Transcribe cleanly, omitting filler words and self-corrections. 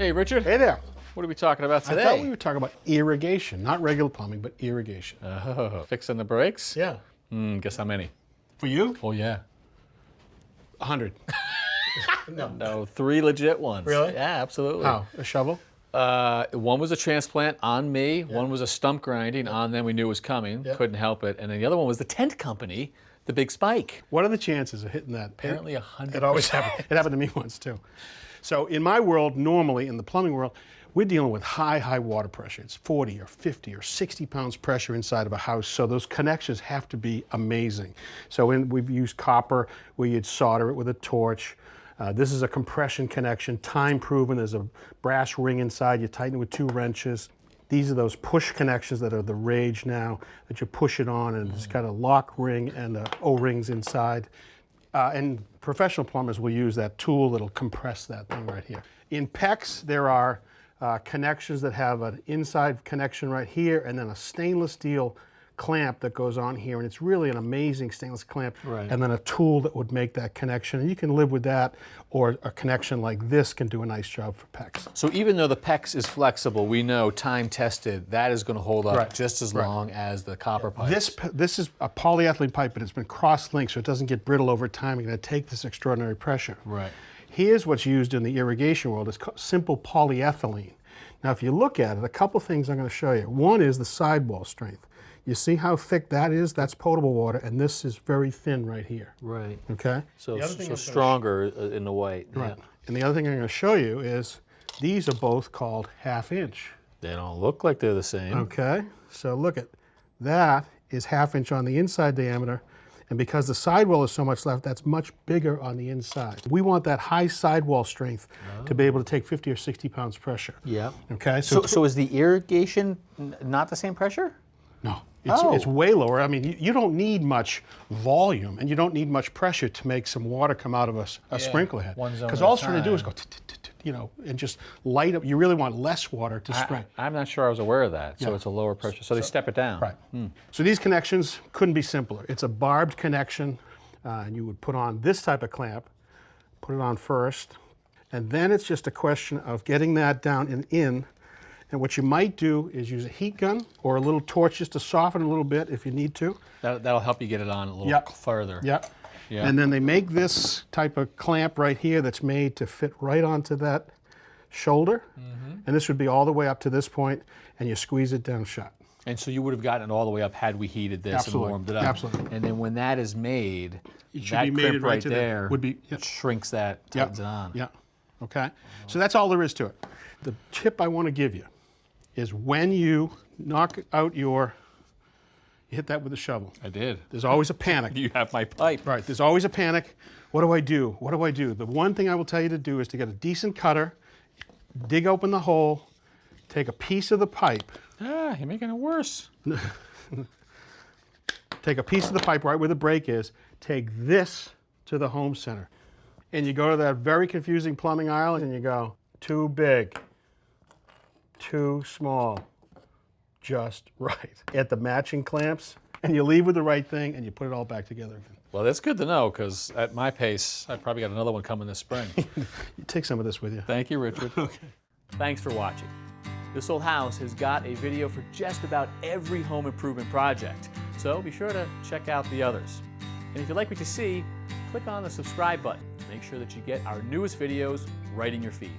Hey, Richard. Hey there. What are we talking about today? I thought we were talking about irrigation, not regular plumbing, but irrigation. Oh, fixing the brakes? Yeah. Guess how many? For you? Oh, yeah. 100. No, 3 legit ones. Really? Yeah, absolutely. How? A shovel? One was a transplant on me. Yeah. One was a stump grinding on them. We knew it was coming. Yeah. Couldn't help it. And then the other one was the tent company, the big spike. What are the chances of hitting that? Apparently 100%. It always happens. It happened to me once, too. So in my world, normally, in the plumbing world, we're dealing with high water pressure. It's 40 or 50 or 60 pounds pressure inside of a house, so those connections have to be amazing. So we've used copper, where you'd solder it with a torch. This is a compression connection, time proven. There's a brass ring inside, you tighten it with 2 wrenches. These are those push connections that are the rage now, that you push it on, and it's got a lock ring and O-rings inside. And professional plumbers will use that tool that'll compress that thing right here. In PEX, there are connections that have an inside connection right here, and then a stainless steel clamp that goes on here, and it's really an amazing stainless clamp, right. And then a tool that would make that connection, and you can live with that, or a connection like this can do a nice job for PEX. So even though the PEX is flexible, we know, time tested, that is going to hold up just as long as the copper pipe. This is a polyethylene pipe, but it's been cross-linked so it doesn't get brittle over time. You're going to take this extraordinary pressure. Right. Here's what's used in the irrigation world. It's called simple polyethylene. Now if you look at it, a couple things I'm going to show you. One is the sidewall strength. You see how thick that is? That's potable water, and this is very thin right here. Right. Okay? So stronger in the white. Right. Yeah. And the other thing I'm going to show you is these are both called 1/2 inch. They don't look like they're the same. Okay? So look at that is 1/2 inch on the inside diameter, and because the sidewall is so much left, that's much bigger on the inside. We want that high sidewall strength to be able to take 50 or 60 pounds pressure. Yeah. Okay? So is the irrigation not the same pressure? No. It's way lower. I mean, you don't need much volume, and you don't need much pressure to make some water come out of a sprinkler head. Because all it's trying to do is go, you know, and just light up. You really want less water to spray. I'm not sure I was aware of that. So it's a lower pressure. So they step it down. Right. So these connections couldn't be simpler. It's a barbed connection, and you would put on this type of clamp, put it on first, and then it's just a question of getting that down and in. And what you might do is use a heat gun or a little torch just to soften a little bit if you need to. That'll help you get it on a little further. Yep. Yeah. And then they make this type of clamp right here that's made to fit right onto that shoulder. And this would be all the way up to this point, and you squeeze it down shut. And so you would have gotten it all the way up had we heated this and warmed it up. Absolutely. And then when that is made, that crimp right to there would be shrinks that, tightens it on. Yeah. Okay. So that's all there is to it. The tip I want to give you is when you knock out you hit that with a shovel. I did. There's always a panic. You have my pipe. Right, there's always a panic. What do I do? What do I do? The one thing I will tell you to do is to get a decent cutter, dig open the hole, take a piece of the pipe. Ah, you're making it worse. Take a piece of the pipe right where the break is, take this to the home center. And you go to that very confusing plumbing aisle and you go, too big, too small, just right. Get the matching clamps, and you leave with the right thing, and you put it all back together again. Well, that's good to know, because at my pace, I probably got another one coming this spring. You take some of this with you. Thank you, Richard. Okay. Thanks for watching. This Old House has got a video for just about every home improvement project, so be sure to check out the others. And if you like what you see, click on the subscribe button to make sure that you get our newest videos right in your feed.